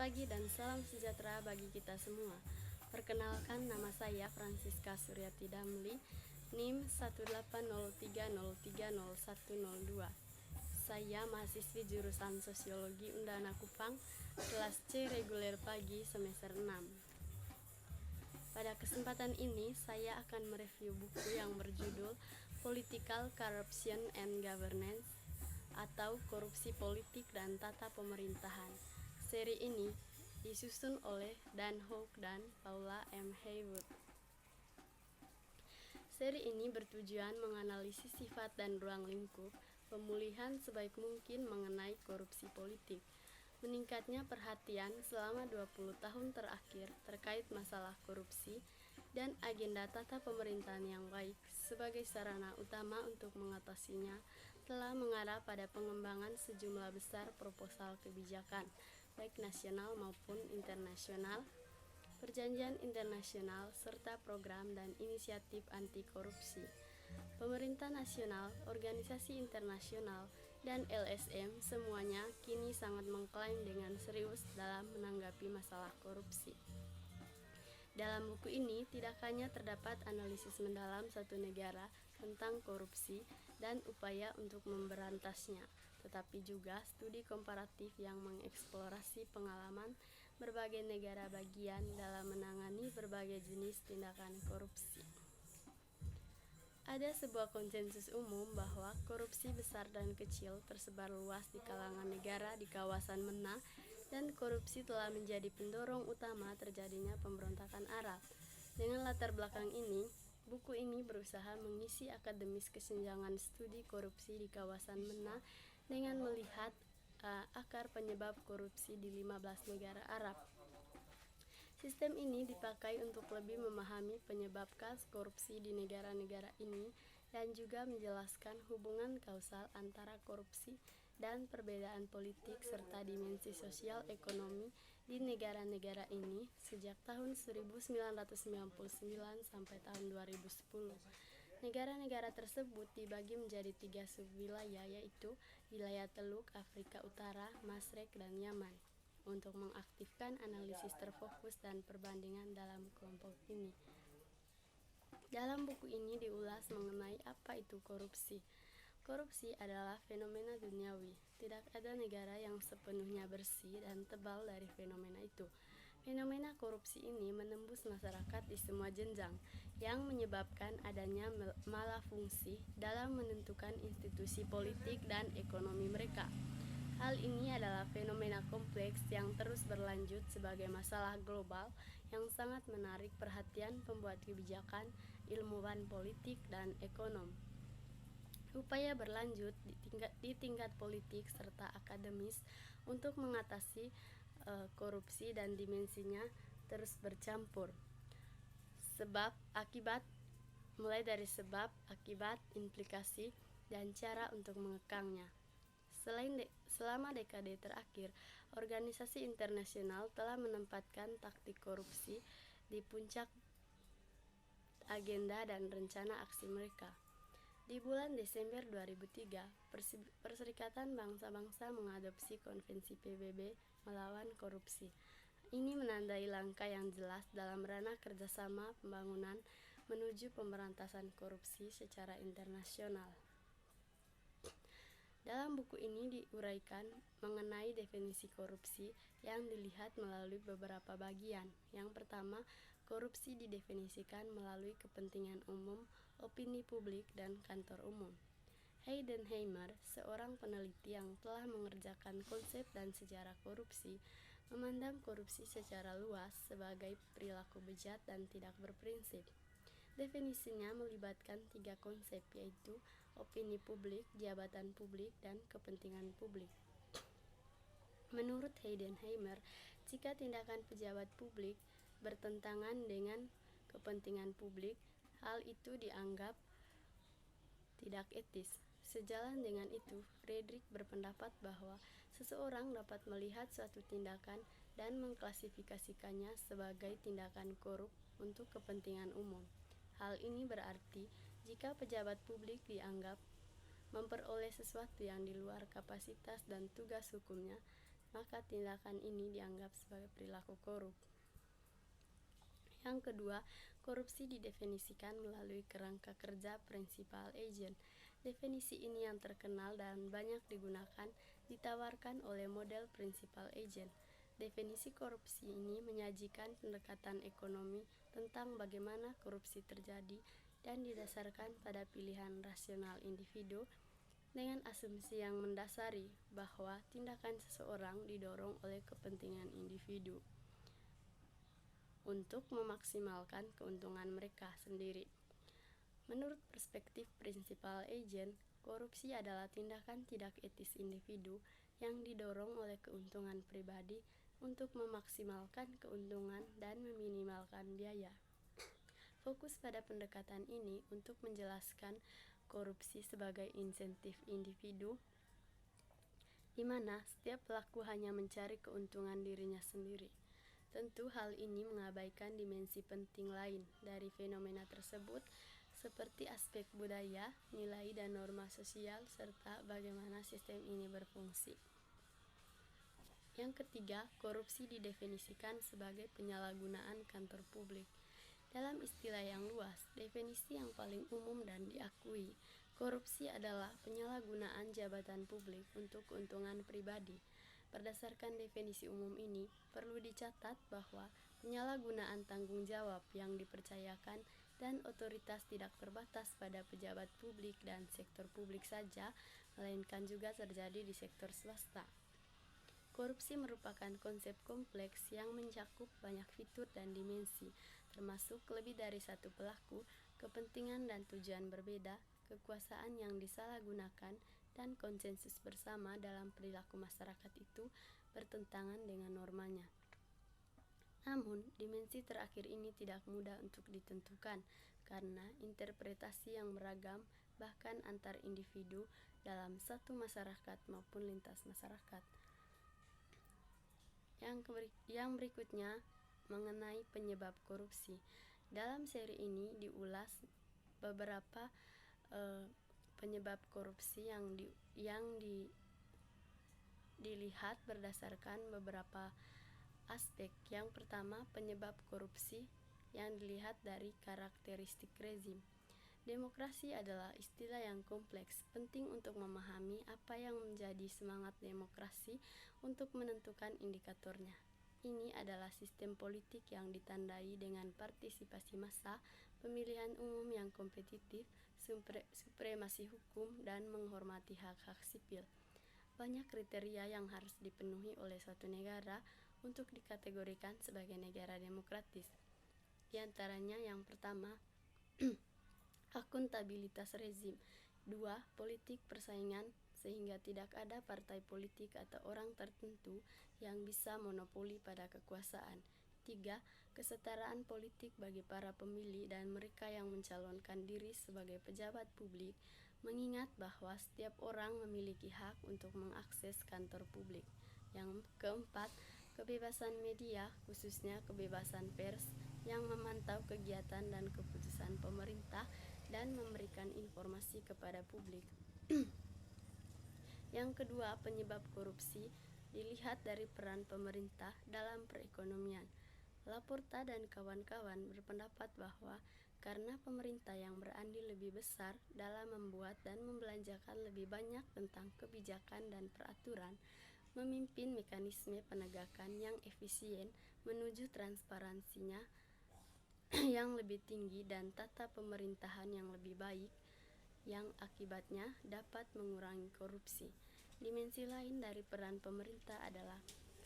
pagi dan salam sejahtera bagi kita semua. Perkenalkan, nama saya Francisca Suryati Damli, NIM 18030300102. Saya mahasiswi jurusan Sosiologi Undana Kupang, kelas C reguler pagi semester 6. Pada kesempatan ini, saya akan mereview buku yang berjudul Political Corruption and Governance atau Korupsi Politik dan Tata Pemerintahan. Seri ini disusun oleh Dan Hook dan Paula M. Haywood. Seri ini bertujuan menganalisis sifat dan ruang lingkup pemulihan sebaik mungkin mengenai korupsi politik. Meningkatnya perhatian selama 20 tahun terakhir terkait masalah korupsi dan agenda tata pemerintahan yang baik sebagai sarana utama untuk mengatasinya telah mengarah pada pengembangan sejumlah besar proposal kebijakan, baik nasional maupun internasional, perjanjian internasional, serta program dan inisiatif anti korupsi. Pemerintah nasional, organisasi internasional, dan LSM semuanya kini sangat mengklaim dengan serius dalam menanggapi masalah korupsi. Dalam buku ini tidak hanya terdapat analisis mendalam satu negara tentang korupsi dan upaya untuk memberantasnya, tetapi juga studi komparatif yang mengeksplorasi pengalaman berbagai negara bagian dalam menangani berbagai jenis tindakan korupsi. Ada sebuah konsensus umum bahwa korupsi besar dan kecil tersebar luas di kalangan negara di kawasan MENA dan korupsi telah menjadi pendorong utama terjadinya pemberontakan Arab. Dengan latar belakang ini, buku ini berusaha mengisi akademis kesenjangan studi korupsi di kawasan MENA dengan melihat akar penyebab korupsi di 15 negara Arab. Sistem ini dipakai untuk lebih memahami penyebab kasus korupsi di negara-negara ini dan juga menjelaskan hubungan kausal antara korupsi dan perbedaan politik serta dimensi sosial ekonomi di negara-negara ini sejak tahun 1999 sampai tahun 2010. Negara-negara tersebut dibagi menjadi 3 subwilayah, yaitu wilayah Teluk, Afrika Utara, Masrek, dan Yaman. Untuk mengaktifkan analisis terfokus dan perbandingan dalam kelompok ini. Dalam buku ini diulas mengenai apa itu korupsi. Korupsi adalah fenomena duniawi. Tidak ada negara yang sepenuhnya bersih dan tebal dari fenomena itu. Fenomena korupsi ini menembus masyarakat di semua jenjang, yang menyebabkan adanya malafungsi dalam menentukan institusi politik dan ekonomi mereka. Hal ini adalah fenomena kompleks yang terus berlanjut sebagai masalah global yang sangat menarik perhatian pembuat kebijakan, ilmuwan politik, dan ekonom. Upaya berlanjut di tingkat politik serta akademis untuk mengatasi korupsi dan dimensinya terus bercampur. Mulai dari sebab, akibat, implikasi, dan cara untuk mengekangnya. Selama dekade terakhir, organisasi internasional telah menempatkan taktik korupsi di puncak agenda dan rencana aksi mereka. Di bulan Desember 2003, Perserikatan Bangsa-Bangsa mengadopsi Konvensi PBB melawan korupsi. Ini menandai langkah yang jelas dalam ranah kerjasama pembangunan menuju pemberantasan korupsi secara internasional. Dalam buku ini diuraikan mengenai definisi korupsi yang dilihat melalui beberapa bagian. Yang pertama, korupsi didefinisikan melalui kepentingan umum, opini publik, dan kantor umum. Heidenheimer, seorang peneliti yang telah mengerjakan konsep dan sejarah korupsi, memandang korupsi secara luas sebagai perilaku bejat dan tidak berprinsip. Definisinya melibatkan 3 konsep, yaitu opini publik, jabatan publik, dan kepentingan publik. Menurut Heidenheimer, jika tindakan pejabat publik bertentangan dengan kepentingan publik, hal itu dianggap tidak etis. Sejalan dengan itu, Friedrich berpendapat bahwa seseorang dapat melihat suatu tindakan dan mengklasifikasikannya sebagai tindakan korup untuk kepentingan umum. Hal ini berarti jika pejabat publik dianggap memperoleh sesuatu yang di luar kapasitas dan tugas hukumnya, maka tindakan ini dianggap sebagai perilaku korup. Yang kedua, korupsi didefinisikan melalui kerangka kerja principal agent. Definisi ini yang terkenal dan banyak digunakan ditawarkan oleh model principal agent. Definisi korupsi ini menyajikan pendekatan ekonomi tentang bagaimana korupsi terjadi dan didasarkan pada pilihan rasional individu dengan asumsi yang mendasari bahwa tindakan seseorang didorong oleh kepentingan individu untuk memaksimalkan keuntungan mereka sendiri. Menurut perspektif principal agent, korupsi adalah tindakan tidak etis individu yang didorong oleh keuntungan pribadi untuk memaksimalkan keuntungan dan meminimalkan biaya. Fokus pada pendekatan ini untuk menjelaskan korupsi sebagai insentif individu, di mana setiap pelaku hanya mencari keuntungan dirinya sendiri. Tentu hal ini mengabaikan dimensi penting lain dari fenomena tersebut, seperti aspek budaya, nilai dan norma sosial, serta bagaimana sistem ini berfungsi. Yang ketiga, korupsi didefinisikan sebagai penyalahgunaan kantor publik. Dalam istilah yang luas, definisi yang paling umum dan diakui, korupsi adalah penyalahgunaan jabatan publik untuk keuntungan pribadi. Berdasarkan definisi umum ini, perlu dicatat bahwa penyalahgunaan tanggung jawab yang dipercayakan dan otoritas tidak terbatas pada pejabat publik dan sektor publik saja, melainkan juga terjadi di sektor swasta. Korupsi merupakan konsep kompleks yang mencakup banyak fitur dan dimensi, termasuk lebih dari satu pelaku, kepentingan dan tujuan berbeda, kekuasaan yang disalahgunakan, dan konsensus bersama dalam perilaku masyarakat itu bertentangan dengan normanya. Namun, dimensi terakhir ini tidak mudah untuk ditentukan karena interpretasi yang beragam bahkan antar individu dalam satu masyarakat maupun lintas masyarakat. Yang berikutnya mengenai penyebab korupsi. Dalam seri ini diulas beberapa penyebab korupsi yang dilihat berdasarkan beberapa aspek. Yang pertama, penyebab korupsi yang dilihat dari karakteristik rezim. Demokrasi adalah istilah yang kompleks, penting untuk memahami apa yang menjadi semangat demokrasi untuk menentukan indikatornya. Ini adalah sistem politik yang ditandai dengan partisipasi massa, pemilihan umum yang kompetitif, supremasi hukum, dan menghormati hak-hak sipil. Banyak kriteria yang harus dipenuhi oleh suatu negara untuk dikategorikan sebagai negara demokratis. Di antaranya yang pertama, akuntabilitas rezim. 2. Politik persaingan, sehingga tidak ada partai politik atau orang tertentu yang bisa monopoli pada kekuasaan. 3. Kesetaraan politik bagi para pemilih dan mereka yang mencalonkan diri sebagai pejabat publik, mengingat bahwa setiap orang memiliki hak untuk mengakses kantor publik. Yang keempat, kebebasan media, khususnya kebebasan pers yang memantau kegiatan dan keputusan pemerintah dan memberikan informasi kepada publik. Yang kedua, penyebab korupsi dilihat dari peran pemerintah dalam perekonomian. Laporta dan kawan-kawan berpendapat bahwa karena pemerintah yang berandil lebih besar dalam membuat dan membelanjakan lebih banyak tentang kebijakan dan peraturan, memimpin mekanisme penegakan yang efisien menuju transparansinya yang lebih tinggi dan tata pemerintahan yang lebih baik, yang akibatnya dapat mengurangi korupsi. Dimensi lain dari peran pemerintah adalah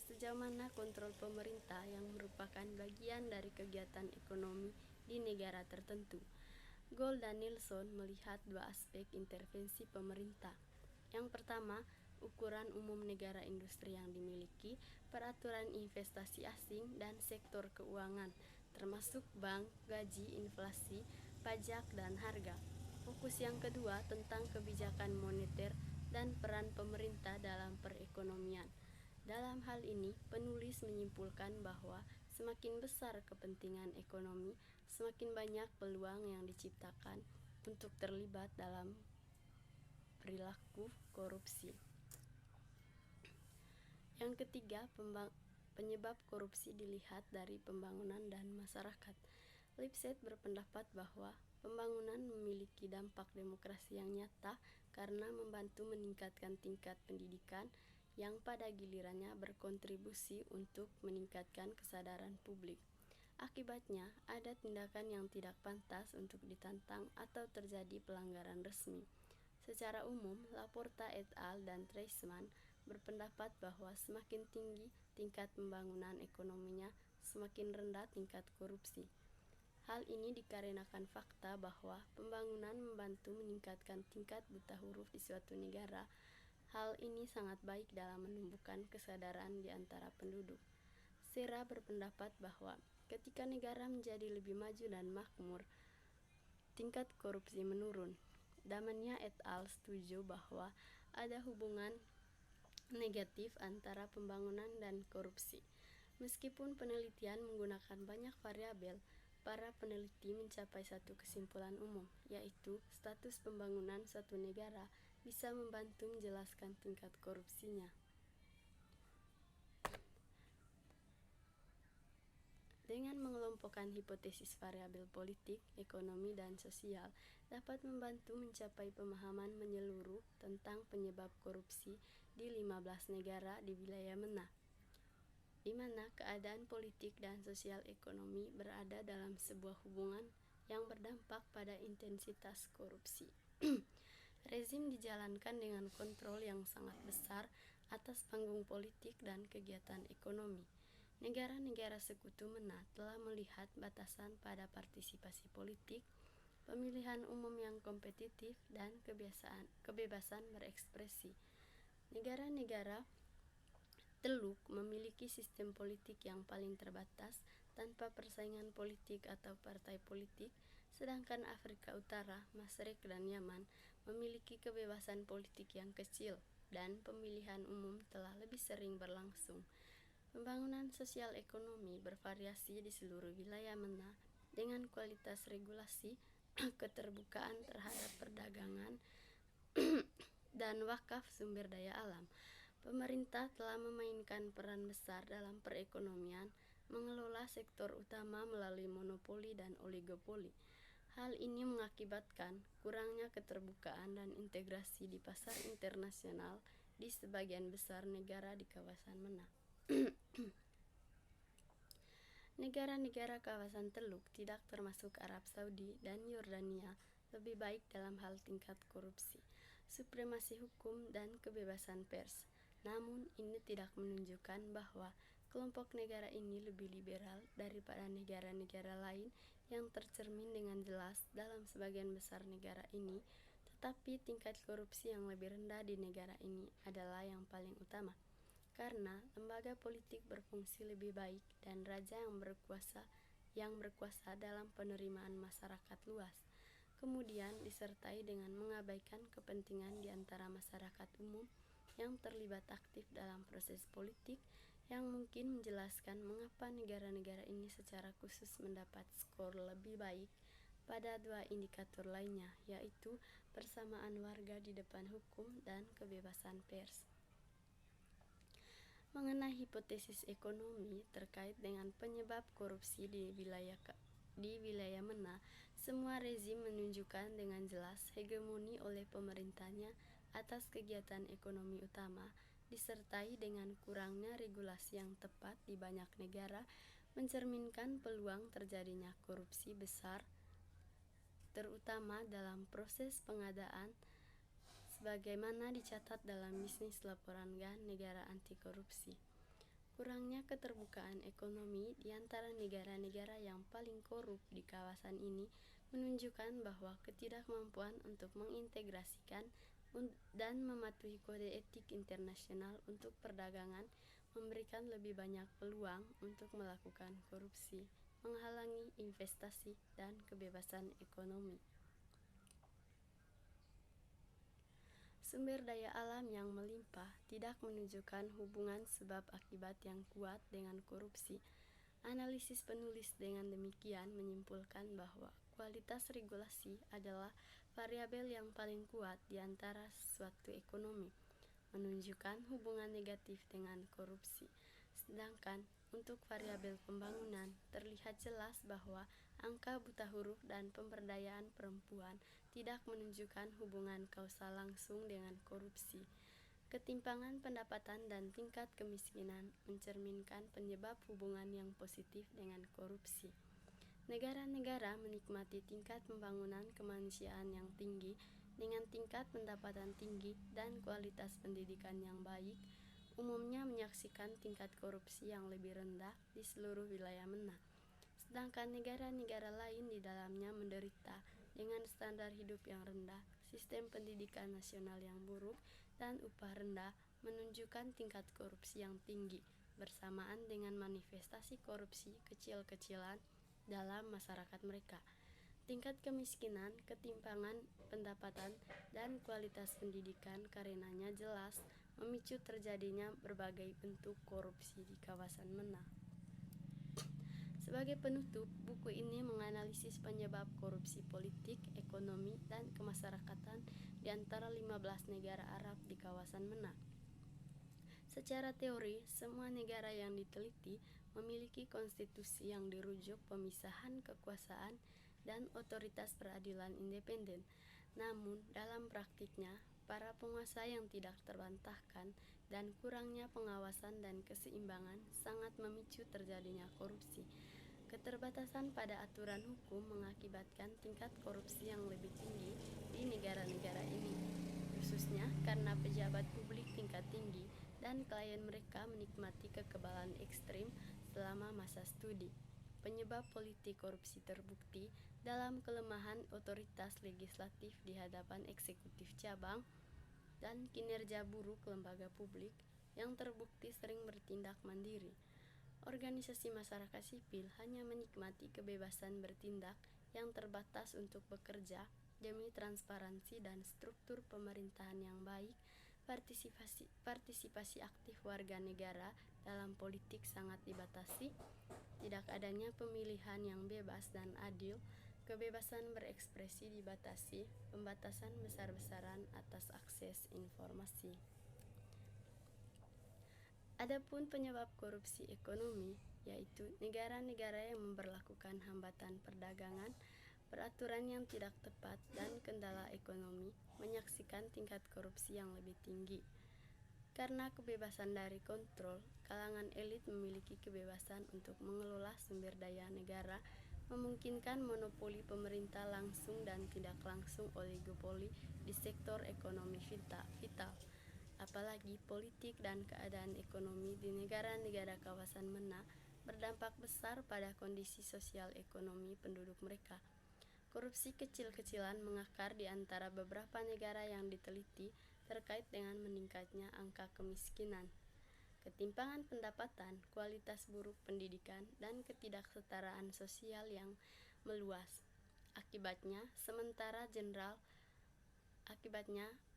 sejauh mana kontrol pemerintah yang merupakan bagian dari kegiatan ekonomi di negara tertentu. Gold dan Nilsson melihat dua aspek intervensi pemerintah. Yang pertama, ukuran umum negara industri yang dimiliki, peraturan investasi asing, dan sektor keuangan, termasuk bank, gaji, inflasi, pajak, dan harga. Fokus yang kedua tentang kebijakan moneter dan peran pemerintah dalam perekonomian. Dalam hal ini, penulis menyimpulkan bahwa semakin besar kepentingan ekonomi, semakin banyak peluang yang diciptakan untuk terlibat dalam perilaku korupsi. Yang ketiga, penyebab korupsi dilihat dari pembangunan dan masyarakat. Lipset berpendapat bahwa pembangunan memiliki dampak demokrasi yang nyata karena membantu meningkatkan tingkat pendidikan yang pada gilirannya berkontribusi untuk meningkatkan kesadaran publik. Akibatnya, ada tindakan yang tidak pantas untuk ditantang atau terjadi pelanggaran resmi. Secara umum, Laporta et al. Dan Treisman berpendapat bahwa semakin tinggi tingkat pembangunan ekonominya, semakin rendah tingkat korupsi. Hal ini dikarenakan fakta bahwa pembangunan membantu meningkatkan tingkat buta huruf di suatu negara. Hal ini sangat baik dalam menumbuhkan kesadaran di antara penduduk. Sera berpendapat bahwa ketika negara menjadi lebih maju dan makmur, tingkat korupsi menurun. Damania et al. Setuju bahwa ada hubungan negatif antara pembangunan dan korupsi. Meskipun penelitian menggunakan banyak variabel, para peneliti mencapai satu kesimpulan umum, yaitu status pembangunan suatu negara bisa membantu menjelaskan tingkat korupsinya. Dengan mengelompokkan hipotesis variabel politik, ekonomi, dan sosial, dapat membantu mencapai pemahaman menyeluruh tentang penyebab korupsi di 15 negara di wilayah MENA, di mana keadaan politik dan sosial ekonomi berada dalam sebuah hubungan yang berdampak pada intensitas korupsi. Rezim dijalankan dengan kontrol yang sangat besar atas panggung politik dan kegiatan ekonomi. Negara-negara sekutu MENA telah melihat batasan pada partisipasi politik, pemilihan umum yang kompetitif, dan kebebasan berekspresi. Negara-negara Teluk memiliki sistem politik yang paling terbatas tanpa persaingan politik atau partai politik, sedangkan Afrika Utara, Masyriq, dan Yaman memiliki kebebasan politik yang kecil dan pemilihan umum telah lebih sering berlangsung. Pembangunan sosial ekonomi bervariasi di seluruh wilayah MENA dengan kualitas regulasi, keterbukaan terhadap perdagangan, dan wakaf sumber daya alam. Pemerintah telah memainkan peran besar dalam perekonomian, mengelola sektor utama melalui monopoli dan oligopoli. Hal ini mengakibatkan kurangnya keterbukaan dan integrasi di pasar internasional di sebagian besar negara di kawasan MENA. Negara-negara kawasan Teluk, tidak termasuk Arab Saudi dan Yordania, lebih baik dalam hal tingkat korupsi, supremasi hukum, dan kebebasan pers. Namun, ini tidak menunjukkan bahwa kelompok negara ini lebih liberal daripada negara-negara lain yang tercermin dengan jelas dalam sebagian besar negara ini, tetapi tingkat korupsi yang lebih rendah di negara ini adalah yang paling utama. Karena lembaga politik berfungsi lebih baik dan raja yang berkuasa dalam penerimaan masyarakat luas, kemudian disertai dengan mengabaikan kepentingan di antara masyarakat umum yang terlibat aktif dalam proses politik, yang mungkin menjelaskan mengapa negara-negara ini secara khusus mendapat skor lebih baik pada dua indikator lainnya, yaitu persamaan warga di depan hukum dan kebebasan pers. Mengenai hipotesis ekonomi terkait dengan penyebab korupsi di wilayah MENA, semua rezim menunjukkan dengan jelas hegemoni oleh pemerintahnya atas kegiatan ekonomi utama, disertai dengan kurangnya regulasi yang tepat di banyak negara, mencerminkan peluang terjadinya korupsi besar, terutama dalam proses pengadaan, sebagaimana dicatat dalam bisnis laporan GAN negara anti korupsi. Kurangnya keterbukaan ekonomi di antara negara-negara yang paling korup di kawasan ini menunjukkan bahwa ketidakmampuan untuk mengintegrasikan dan mematuhi kode etik internasional untuk perdagangan memberikan lebih banyak peluang untuk melakukan korupsi, menghalangi investasi dan kebebasan ekonomi. Sumber daya alam yang melimpah tidak menunjukkan hubungan sebab akibat yang kuat dengan korupsi. Analisis penulis dengan demikian menyimpulkan bahwa kualitas regulasi adalah variabel yang paling kuat di antara suatu ekonomi. menunjukkan hubungan negatif dengan korupsi. Sedangkan untuk variabel pembangunan, terlihat jelas bahwa angka buta huruf dan pemberdayaan perempuan tidak menunjukkan hubungan kausal langsung dengan korupsi. Ketimpangan pendapatan dan tingkat kemiskinan mencerminkan penyebab hubungan yang positif dengan korupsi. Negara-negara menikmati tingkat pembangunan kemanusiaan yang tinggi dengan tingkat pendapatan tinggi dan kualitas pendidikan yang baik, umumnya menyaksikan tingkat korupsi yang lebih rendah di seluruh wilayah MENA. Sedangkan negara-negara lain di dalamnya menderita dengan standar hidup yang rendah, sistem pendidikan nasional yang buruk, dan upah rendah, menunjukkan tingkat korupsi yang tinggi, bersamaan dengan manifestasi korupsi kecil-kecilan dalam masyarakat mereka. Tingkat kemiskinan, ketimpangan pendapatan, dan kualitas pendidikan karenanya jelas memicu terjadinya berbagai bentuk korupsi di kawasan MENA. Sebagai penutup, buku ini menganalisis penyebab korupsi politik, ekonomi, dan kemasyarakatan di antara 15 negara Arab di kawasan MENA. Secara teori, semua negara yang diteliti memiliki konstitusi yang dirujuk pemisahan kekuasaan dan otoritas peradilan independen. Namun, dalam praktiknya, para penguasa yang tidak terbantahkan dan kurangnya pengawasan dan keseimbangan sangat memicu terjadinya korupsi. Keterbatasan pada aturan hukum mengakibatkan tingkat korupsi yang lebih tinggi di negara-negara ini, khususnya karena pejabat publik tingkat tinggi dan klien mereka menikmati kekebalan ekstrim selama masa studi. Penyebab politik korupsi terbukti dalam kelemahan otoritas legislatif di hadapan eksekutif cabang dan kinerja buruk lembaga publik yang terbukti sering bertindak mandiri. Organisasi masyarakat sipil hanya menikmati kebebasan bertindak yang terbatas untuk bekerja demi transparansi dan struktur pemerintahan yang baik. Partisipasi aktif warga negara dalam politik sangat dibatasi. Tidak adanya pemilihan yang bebas dan adil. Kebebasan berekspresi dibatasi. Pembatasan besar-besaran atas akses informasi. Adapun penyebab korupsi ekonomi, yaitu negara-negara yang memberlakukan hambatan perdagangan, peraturan yang tidak tepat, dan kendala ekonomi, menyaksikan tingkat korupsi yang lebih tinggi. Karena kebebasan dari kontrol, kalangan elit memiliki kebebasan untuk mengelola sumber daya negara, memungkinkan monopoli pemerintah langsung dan tidak langsung oligopoli di sektor ekonomi vital. Apalagi politik dan keadaan ekonomi di negara-negara kawasan MENA berdampak besar pada kondisi sosial ekonomi penduduk mereka. Korupsi kecil-kecilan mengakar di antara beberapa negara yang diteliti terkait dengan meningkatnya angka kemiskinan, ketimpangan pendapatan, kualitas buruk pendidikan, dan ketidaksetaraan sosial yang meluas. Akibatnya,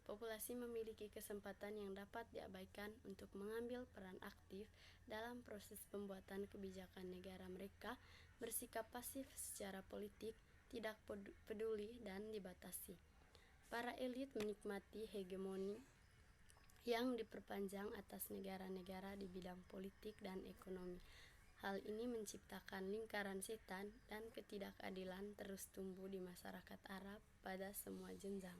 populasi memiliki kesempatan yang dapat diabaikan untuk mengambil peran aktif dalam proses pembuatan kebijakan negara mereka, bersikap pasif secara politik, tidak peduli, dan dibatasi. Para elit menikmati hegemoni yang diperpanjang atas negara-negara di bidang politik dan ekonomi. Hal ini menciptakan lingkaran setan dan ketidakadilan terus tumbuh di masyarakat Arab pada semua jenjang.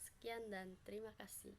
Sekian dan terima kasih.